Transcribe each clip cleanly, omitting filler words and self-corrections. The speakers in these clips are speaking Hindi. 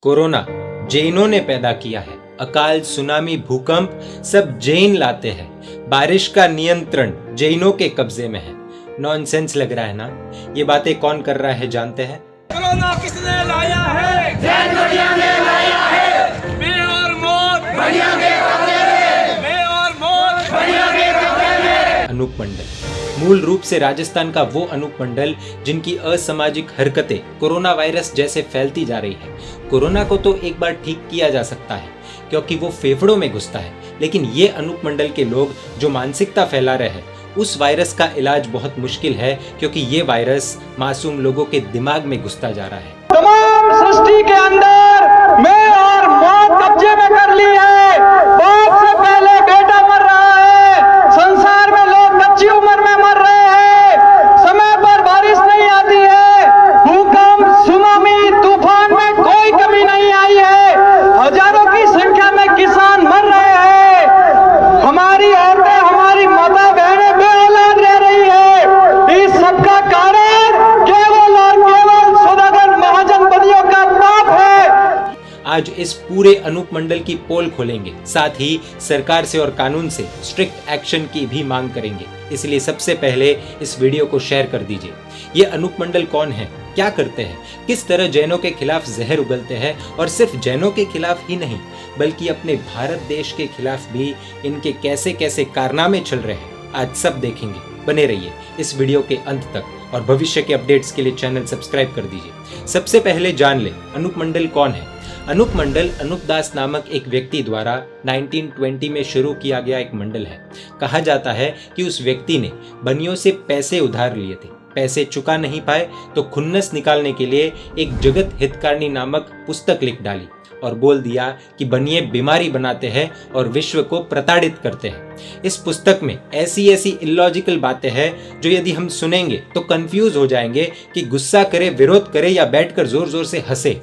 कोरोना जैनों ने पैदा किया है। अकाल, सुनामी, भूकंप सब जैन लाते हैं। बारिश का नियंत्रण जैनों के कब्जे में है। नॉनसेंस लग रहा है ना? ये बातें कौन कर रहा है जानते हैं? कोरोना किसने लाया है? जैन बढ़िया ने लाया है। मैं और मौत बढ़िया के कब्जे में। मैं और मौत बढ़िया के कब्जे में। अनूप मंडल मूल रूप से राजस्थान का वो अनूप मंडल जिनकी असामाजिक हरकतें कोरोना वायरस जैसे फैलती जा रही है। कोरोना को तो एक बार ठीक किया जा सकता है क्योंकि वो फेफड़ों में घुसता है, लेकिन ये अनूप मंडल के लोग जो मानसिकता फैला रहे हैं उस वायरस का इलाज बहुत मुश्किल है क्योंकि ये वायरस मासूम लोगों के दिमाग में घुसता जा रहा है। तमाम सृष्टि के अंदर मैं और मौत कब्जे में कर ली है। बाप से पहले बेटा मर रहा है। संसार में लोग कच्ची उम्र में मर रहे हैं। समय पर बारिश नहीं आती है। भूकंप, सुनामी, तूफान में कोई कमी नहीं आई है। हजारों की संख्या में किसान मर रहे हैं। हमारी औरतें, हमारी माता बहनें बेऔलाद रह रही है। इस सबका कारण केवल और केवल सौदागर महाजनपतियों का पाप है। आज इस पूरे अनूप मंडल की पोल खोलेंगे, साथ ही सरकार से और कानून से स्ट्रिक्ट एक्शन की भी मांग करेंगे। इसलिए सबसे पहले इस वीडियो को शेयर कर दीजिए। ये अनूप मंडल कौन है, क्या करते हैं, किस तरह जैनों के खिलाफ जहर उगलते हैं और सिर्फ जैनों के खिलाफ ही नहीं बल्कि अपने भारत देश के खिलाफ भी इनके कैसे कैसे कारनामे चल रहे हैं, आज सब देखेंगे। बने रहिए इस वीडियो के अंत तक और भविष्य के अपडेट्स के लिए चैनल सब्सक्राइब कर दीजिए। सबसे पहले जान ले अनूप मंडल कौन है। अनूप मंडल अनूप दास नामक एक व्यक्ति द्वारा 1920 में शुरू किया गया एक मंडल है। कहा जाता है कि उस व्यक्ति ने बनियों से पैसे उधार लिए थे। पैसे चुका नहीं पाए तो खुन्नस निकालने के लिए एक जगत हितकारिणी नामक पुस्तक लिख डाली और बोल दिया कि बनिए बीमारी बनाते हैं और विश्व को प्रताड़ित करते हैं। इस पुस्तक में ऐसी ऐसी इलॉजिकल बातें हैं जो यदि हम सुनेंगे तो कंफ्यूज हो जाएंगे कि गुस्सा करे, विरोध करे या बैठकर जोर जोर से हंसे।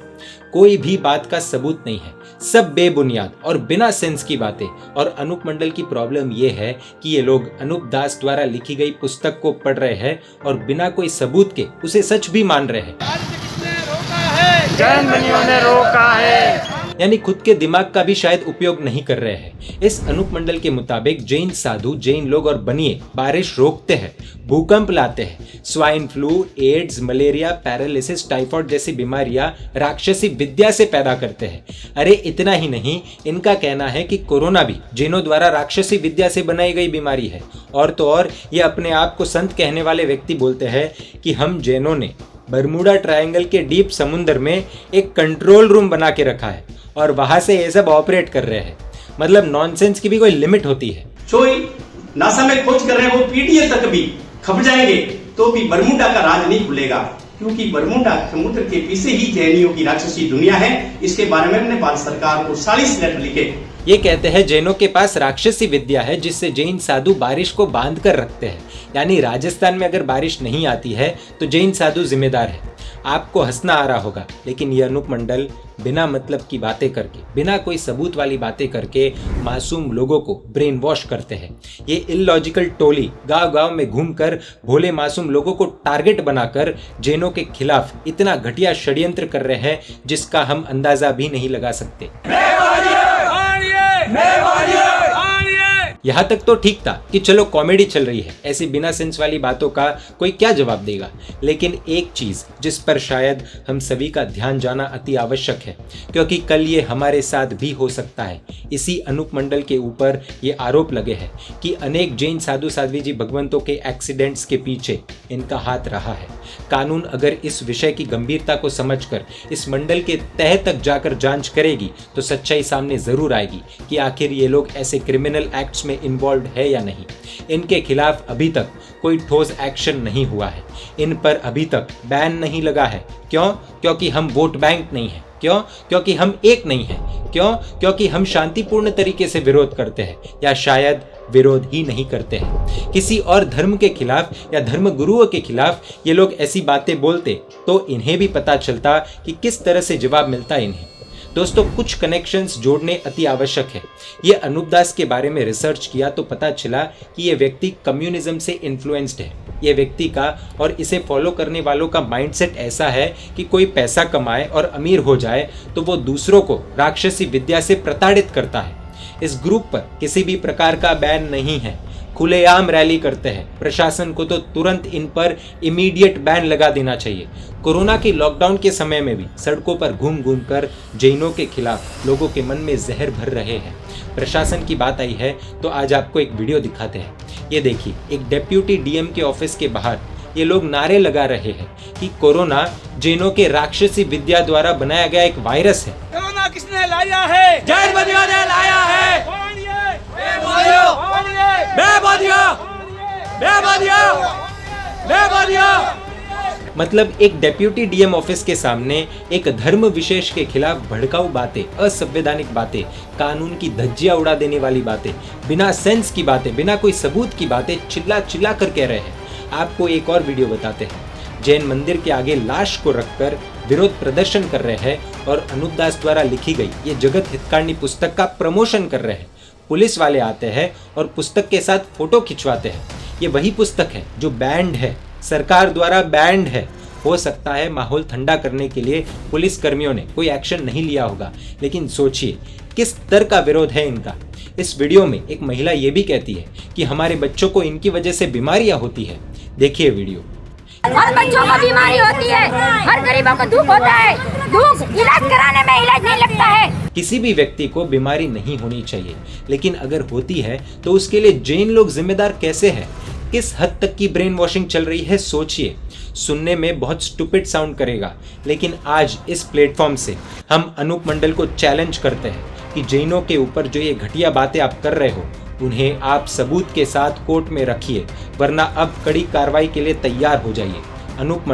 कोई भी बात का सबूत नहीं है, सब बेबुनियाद और बिना सेंस की बातें। और अनूप मंडल की प्रॉब्लम यह है कि ये लोग अनूप दास द्वारा लिखी गई पुस्तक को पढ़ रहे हैं और बिना कोई सबूत के उसे सच भी मान रहे हैं। किसने रोका है? जैन बनियों ने रोका है। यानी खुद के दिमाग का भी शायद उपयोग नहीं कर रहे हैं। इस अनूप मंडल के मुताबिक जैन साधु, जैन लोग और बनिए बारिश रोकते हैं, भूकंप लाते हैं, swine flu, AIDS, malaria, paralysis, typhoid जैसी बीमारियां राक्षसी विद्या से पैदा करते हैं। अरे इतना ही नहीं, इनका कहना है कि कोरोना भी जैनों द्वारा राक्षसी विद्या से बनाई गई बीमारी है। और तो और ये अपने आप को संत कहने वाले व्यक्ति बोलते हैं कि हम जैनों ने बरमूडा ट्रायंगल के डीप समुद्र में एक कंट्रोल रूम बना के रखा है और वहां से ये सब ऑपरेट कर रहे हैं। मतलब नॉनसेंस की भी कोई लिमिट होती है। कोई नासा में खोज कर रहे हैं, वो पीडीए तक भी खप जाएंगे तो भी बरमूडा का राज नहीं खुलेगा, क्योंकि बरमूडा समुद्र के पीछे ही जैनियों की राक्षसी दुनिया है। इसके बारे में हमने भारत सरकार को 40 लेटर लिखे। ये कहते हैं जैनों के पास राक्षसी विद्या है जिससे जैन साधु बारिश को बांध कर रखते हैं। यानी राजस्थान में अगर बारिश नहीं आती है तो जैन साधु जिम्मेदार है। आपको हंसना आ रहा होगा, लेकिन ये अनूप मंडल बिना मतलब की बातें करके, बिना कोई सबूत वाली बातें करके मासूम लोगों को ब्रेन वॉश करते हैं। ये इलॉजिकल टोली गांव गांव में घूमकर भोले मासूम लोगों को टारगेट बनाकर जैनों के खिलाफ इतना घटिया षड्यंत्र कर रहे हैं जिसका हम अंदाजा भी नहीं लगा सकते। यहाँ तक तो ठीक था कि चलो कॉमेडी चल रही है, ऐसी बिना सेंस वाली बातों का कोई क्या जवाब देगा। लेकिन एक चीज जिस पर शायद हम सभी का ध्यान जाना अति आवश्यक है, क्योंकि कल ये हमारे साथ भी हो सकता है। इसी अनूप मंडल के ऊपर ये आरोप लगे हैं कि अनेक जैन साधु साध्वी जी भगवंतों के एक्सीडेंट्स के पीछे इनका हाथ रहा है। कानून अगर इस विषय की गंभीरता को समझकर इस मंडल के तह तक जाकर जांच करेगी तो सच्चाई सामने जरूर आएगी कि आखिर ये लोग ऐसे क्रिमिनल एक्ट्स में इन्वॉल्व है या नहीं। इनके खिलाफ अभी तक कोई ठोस एक्शन नहीं हुआ है। इन पर अभी तक बैन नहीं लगा है। क्यों? क्योंकि हम वोट बैंक नहीं है। क्यों? क्योंकि हम एक नहीं है। क्यों? क्योंकि हम शांतिपूर्ण तरीके से विरोध करते हैं, या शायद विरोध ही नहीं करते हैं। किसी और धर्म के खिलाफ या धर्म गुरुओं के खिलाफ ये लोग ऐसी बातें बोलते तो इन्हें भी पता चलता कि किस तरह से जवाब मिलता इन्हें। दोस्तों, कुछ कनेक्शंस जोड़ने अति आवश्यक है। ये अनूप दास के बारे में रिसर्च किया तो पता चला कि ये व्यक्ति कम्युनिज्म से इन्फ्लुएंस्ड है। ये व्यक्ति का और इसे फॉलो करने वालों का माइंडसेट ऐसा है कि कोई पैसा कमाए और अमीर हो जाए तो वो दूसरों को राक्षसी विद्या से प्रताड़ित करता है। इस ग्रुप पर किसी भी प्रकार का बैन नहीं है, खुलेआम रैली करते हैं। प्रशासन को तो तुरंत इन पर इमीडिएट बैन लगा देना चाहिए। कोरोना की लॉकडाउन के समय में भी सड़कों पर घूम घूम कर जैनों के खिलाफ लोगों के मन में जहर भर रहे हैं। प्रशासन की बात आई है तो आज आपको एक वीडियो दिखाते हैं। ये देखिए, एक डेप्यूटी डीएम के ऑफिस के बाहर ये लोग नारे लगा रहे हैं कि कोरोना जैनों के राक्षसी विद्या द्वारा बनाया गया एक वायरस है। कोरोना किसने लाया है? जैन बदियों ने लाया है। कौन ये? बेबोधियों, कौन ये? बेबोधियों, बेबोधियों, बेबोधियों। मतलब एक डेप्यूटी डीएम ऑफिस के सामने एक धर्म विशेष के खिलाफ भड़काऊ बातें, असंवैधानिक बातें, कानून की धज्जियां उड़ा देने वाली बातें, बिना सेंस की बातें, बिना कोई सबूत की बातें चिल्ला चिल्ला कर कह रहे हैं। आपको एक और वीडियो बताते हैं। जैन मंदिर के आगे लाश को रखकर विरोध प्रदर्शन कर रहे हैं और अनूप दास द्वारा लिखी गई ये जगत हितकारिणी पुस्तक का प्रमोशन कर रहे हैं। पुलिस वाले आते हैं और पुस्तक के साथ फोटो खिंचवाते हैं। ये वही पुस्तक है जो बैंड है, सरकार द्वारा बैंड है। हो सकता है माहौल ठंडा करने के लिए पुलिस कर्मियों ने कोई एक्शन नहीं लिया होगा, लेकिन सोचिए किस स्तर का विरोध है इनका। इस वीडियो में एक महिला ये भी कहती है कि हमारे बच्चों को इनकी वजह से बीमारियां होती है। देखिए वीडियो। हर बच्चों को बीमारी होती है, हर गरीबों को दुख होता है, दुख इलाज कराने में इलाज नहीं लगता है। किसी भी व्यक्ति को बीमारी नहीं होनी चाहिए, लेकिन अगर होती है तो उसके लिए जैन लोग जिम्मेदार कैसे हैं? किस हद तक की ब्रेन वॉशिंग चल रही है सोचिए। सुनने में बहुत स्टूपिड साउंड करेगा, लेकिन आज इस प्लेटफॉर्म से हम अनूप मंडल को चैलेंज करते हैं कि जैनों के ऊपर जो ये घटिया बातें आप कर रहे हो उन्हें आप सबूत के साथ कोर्ट में रखिए, वरना अब कड़ी कार्रवाई के लिए तैयार हो जाइए। अनूप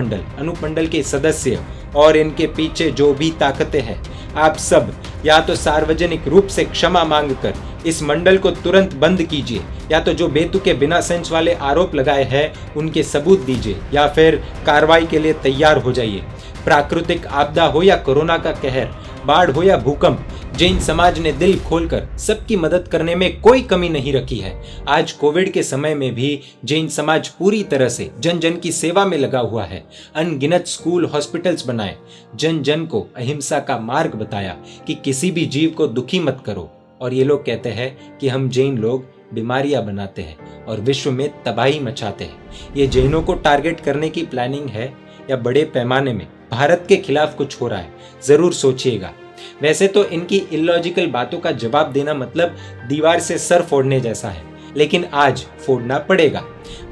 मंडल के सदस्य और इनके पीछे जो भी ताकतें हैं, आप सब या तो सार्वजनिक रूप से क्षमा मांगकर इस मंडल को तुरंत बंद कीजिए, या तो जो बेतुके बिना सेंस वाले आरोप लगाए हैं उनके सबूत दीजिए, या फिर कार्रवाई के लिए तैयार हो जाइए। प्राकृतिक आपदा हो या कोरोना का कहर, बाढ़ हो या भूकंप, जैन समाज ने दिल खोलकर सबकी मदद करने में कोई कमी नहीं रखी है। आज कोविड के समय में भी जैन समाज पूरी तरह से जन जन की सेवा में लगा हुआ है। अनगिनत स्कूल, हॉस्पिटल्स बनाए, जन जन को अहिंसा का मार्ग बताया कि किसी भी जीव को दुखी मत करो। और ये लोग कहते हैं कि हम जैन लोग बीमारियां बनाते हैं और विश्व में तबाही मचाते हैं। ये जैनों को टारगेट करने की प्लानिंग है या बड़े पैमाने में भारत के खिलाफ कुछ हो रहा है? जरूर सोचिएगा। वैसे तो इनकी इलॉजिकल बातों का जवाब देना मतलब दीवार से सर फोड़ने जैसा है, लेकिन आज फोड़ना पड़ेगा।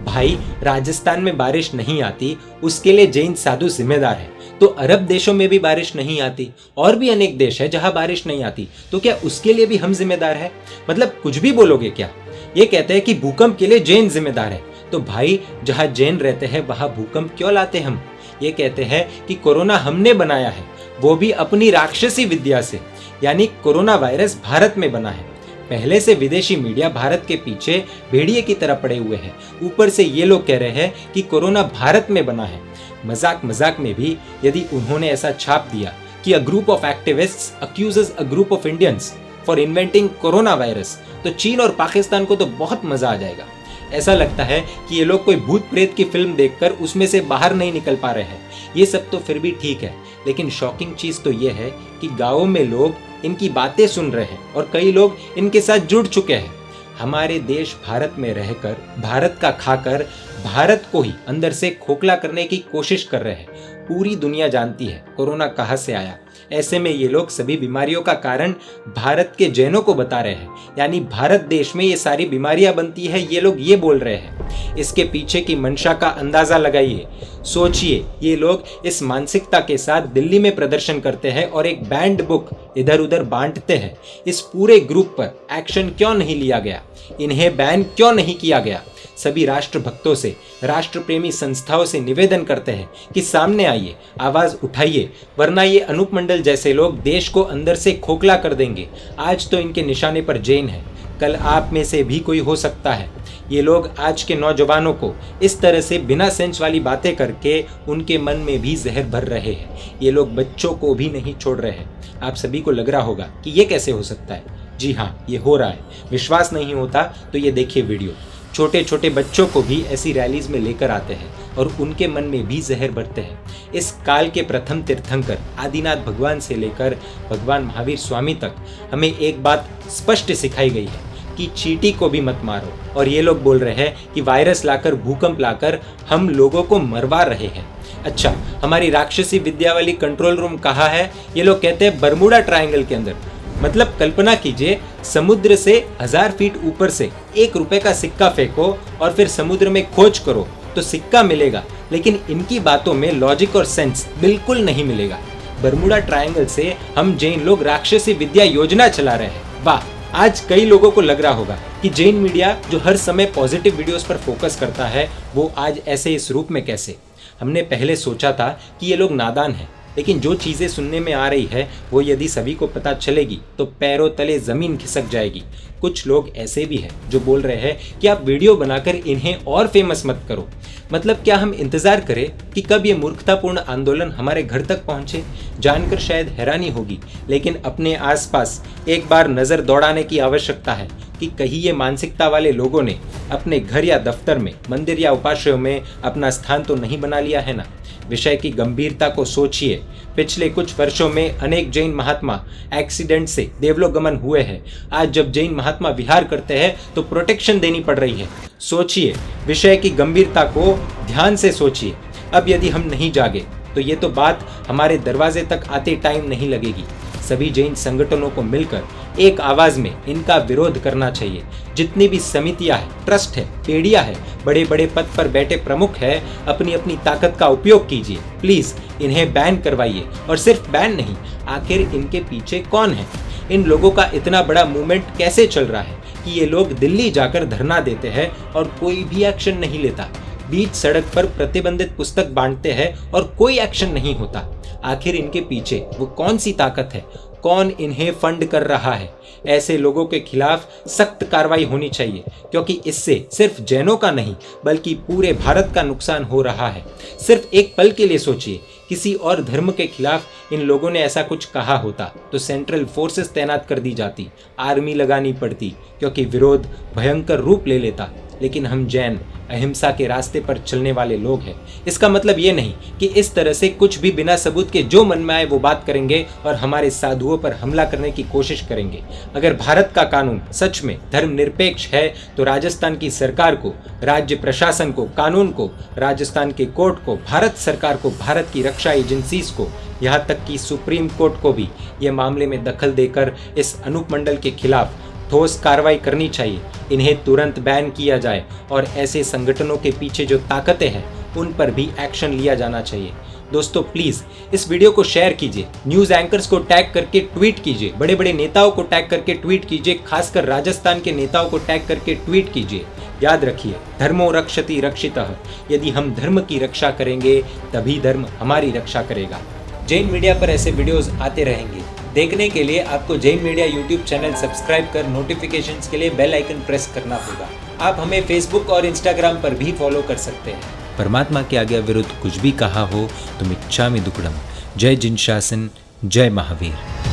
भाई, राजस्थान में बारिश नहीं आती उसके लिए जैन साधु जिम्मेदार है, तो अरब देशों में भी बारिश नहीं आती, और भी अनेक देश है जहां बारिश नहीं आती, तो क्या उसके लिए भी हम जिम्मेदार है? मतलब कुछ भी बोलोगे क्या? ये कहते हैं कि भूकंप के लिए जैन जिम्मेदार है, तो भाई जहां जैन रहते हैं वहां भूकंप क्यों लाते हम? ये कहते हैं कि कोरोना हमने बनाया है, वो भी अपनी राक्षसी विद्या से, यानी कोरोना वायरस भारत में बना है। पहले से विदेशी मीडिया भारत के पीछे भेड़िए की तरह पड़े हुए हैं, ऊपर से ये लोग कह रहे हैं कि कोरोना भारत में बना है। मजाक में भी यदि उन्होंने ऐसा छाप दिया कि a group of activists accuses a group of Indians for inventing corona virus, तो चीन और पाकिस्तान को तो बहुत मजा आ जाएगा। ऐसा लगता है कि ये लोग कोई भूत प्रेत की फिल्म देखकर उसमें से बाहर नहीं निकल पा रहे हैं। ये सब तो फिर भी ठीक है, लेकिन शॉकिंग चीज तो ये है कि गाँवों में लोग इनकी बातें सुन रहे हैं और कई लोग इनके साथ जुड़ चुके हैं। हमारे देश भारत में रहकर, भारत का खाकर, भारत को ही अंदर से खोखला करने की कोशिश कर रहे हैं। पूरी दुनिया जानती है कोरोना कहाँ से आया। ऐसे में ये लोग सभी बीमारियों का कारण भारत के जैनों को बता रहे हैं, यानी भारत देश में ये सारी बीमारियां बनती है, ये लोग ये बोल रहे हैं। इसके पीछे की मंशा का अंदाजा लगाइए, सोचिए। ये लोग इस मानसिकता के साथ दिल्ली में प्रदर्शन करते हैं और एक बैंड बुक इधर उधर बांटते हैं। इस पूरे ग्रुप पर एक्शन क्यों नहीं लिया गया? इन्हें बैन क्यों नहीं किया गया? सभी राष्ट्रभक्तों से, राष्ट्रप्रेमी संस्थाओं से निवेदन करते हैं कि सामने आइए, आवाज उठाइए, वरना ये अनूप मंडल जैसे लोग देश को अंदर से खोखला कर देंगे। आज तो इनके निशाने पर जैन है, कल आप में से भी कोई हो सकता है। ये लोग आज के नौजवानों को इस तरह से बिना सेंस वाली बातें करके उनके मन में भी जहर भर रहे हैं। ये लोग बच्चों को भी नहीं छोड़ रहे हैं। आप सभी को लग रहा होगा कि ये कैसे हो सकता है। जी हाँ, ये हो रहा है। विश्वास नहीं होता तो ये देखिए वीडियो। छोटे छोटे बच्चों को भी ऐसी रैलीज में लेकर आते हैं और उनके मन में भी जहर भरते हैं। इस काल के प्रथम तीर्थंकर आदिनाथ भगवान से लेकर भगवान महावीर स्वामी तक हमें एक बात स्पष्ट सिखाई गई है कि चींटी को भी मत मारो। और ये लोग बोल रहे हैं कि वायरस लाकर, भूकंप लाकर हम लोगों को मरवा रहे हैं। अच्छा, हमारी राक्षसी विद्या वाली कंट्रोल रूम कहाँ है? ये लोग कहते हैं बरमूडा ट्रायंगल के अंदर। मतलब कल्पना कीजिए, समुद्र से 1000 फीट ऊपर से 1 रुपए का सिक्का फेंको और फिर समुद्र में खोज करो तो सिक्का मिलेगा, लेकिन इनकी बातों में लॉजिक और सेंस बिल्कुल नहीं मिलेगा। बरमूडा ट्रायंगल से हम जैन लोग राक्षसी विद्या योजना चला रहे हैं। वाह! आज कई लोगों को लग रहा होगा कि जैन मीडिया जो हर समय पॉजिटिव वीडियोस पर फोकस करता है, वो आज ऐसे इस रूप में कैसे। हमने पहले सोचा था कि ये लोग नादान हैं, लेकिन जो चीज़ें सुनने में आ रही है वो यदि सभी को पता चलेगी तो पैरों तले ज़मीन खिसक जाएगी। कुछ लोग ऐसे भी हैं जो बोल रहे हैं कि आप वीडियो बनाकर इन्हें और फेमस मत करो। मतलब क्या हम इंतज़ार करें कि कब ये मूर्खतापूर्ण आंदोलन हमारे घर तक पहुँचे? जानकर शायद हैरानी होगी, लेकिन अपने आसपास एक बार नज़र दौड़ाने की आवश्यकता है कि कहीं ये मानसिकता वाले लोगों ने अपने घर या दफ्तर में, मंदिर या उपाश्रयों में अपना स्थान तो नहीं बना लिया है ना। विषय की गंभीरता को सोचिए। पिछले कुछ वर्षों में अनेक जैन महात्मा एक्सीडेंट से देवलोकगमन हुए हैं। आज जब जैन महात्मा विहार करते हैं तो प्रोटेक्शन देनी पड़ रही है। सोचिए, विषय की गंभीरता को ध्यान से सोचिए। अब यदि हम नहीं जागे तो ये तो बात हमारे दरवाजे तक आते टाइम नहीं लगेगी। सभी जैन संगठनों को मिलकर एक आवाज में इनका विरोध करना चाहिए। जितनी भी समितियां हैं, ट्रस्ट है, पेड़ियां है, बड़े बड़े पद पर बैठे प्रमुख है, अपनी अपनी ताकत का उपयोग कीजिए। प्लीज इन्हें बैन करवाइए। और सिर्फ बैन नहीं, आखिर इनके पीछे कौन है? इन लोगों का इतना बड़ा मूवमेंट कैसे चल रहा है कि ये लोग दिल्ली जाकर धरना देते हैं और कोई भी एक्शन नहीं लेता, बीच सड़क पर प्रतिबंधित पुस्तक बांटते हैं और कोई एक्शन नहीं होता। आखिर इनके पीछे वो कौन सी ताकत है? कौन इन्हें फंड कर रहा है? ऐसे लोगों के खिलाफ सख्त कार्रवाई होनी चाहिए, क्योंकि इससे सिर्फ जैनों का नहीं बल्कि पूरे भारत का नुकसान हो रहा है। सिर्फ एक पल के लिए सोचिए, किसी और धर्म के खिलाफ इन लोगों ने ऐसा कुछ कहा होता तो सेंट्रल फोर्सेस तैनात कर दी जाती, आर्मी लगानी पड़ती, क्योंकि विरोध भयंकर रूप ले लेता। लेकिन हम जैन अहिंसा के रास्ते पर चलने वाले लोग हैं। इसका मतलब ये नहीं कि इस तरह से कुछ भी बिना सबूत के जो मन में आए वो बात करेंगे और हमारे साधुओं पर हमला करने की कोशिश करेंगे। अगर भारत का कानून सच में धर्मनिरपेक्ष है तो राजस्थान की सरकार को, राज्य प्रशासन को, कानून को, राजस्थान के कोर्ट को, भारत सरकार को, भारत की रक्षा एजेंसीज को, यहाँ तक कि सुप्रीम कोर्ट को भी ये मामले में दखल देकर इस अनूप मंडल के खिलाफ ठोस कार्रवाई करनी चाहिए। इन्हें तुरंत बैन किया जाए और ऐसे संगठनों के पीछे जो ताकतें हैं उन पर भी एक्शन लिया जाना चाहिए। दोस्तों प्लीज इस वीडियो को शेयर कीजिए, न्यूज एंकर्स को टैग करके ट्वीट कीजिए, बड़े बड़े नेताओं को टैग करके ट्वीट कीजिए, खासकर राजस्थान के नेताओं को टैग करके ट्वीट कीजिए। याद रखिए, धर्मो रक्षति रक्षितः। यदि हम धर्म की रक्षा करेंगे तभी धर्म हमारी रक्षा करेगा। जैन मीडिया पर ऐसे वीडियोस आते रहेंगे। देखने के लिए आपको Jain media YouTube channel subscribe कर नोटिफिकेशंस के लिए बेल आइकन प्रेस करना होगा। आप हमें फेसबुक और इंस्टाग्राम पर भी फॉलो कर सकते हैं। परमात्मा के आज्ञा विरुद्ध कुछ भी कहा हो तो मिच्छामि दुक्कडम। जय जिन शासन, जय महावीर।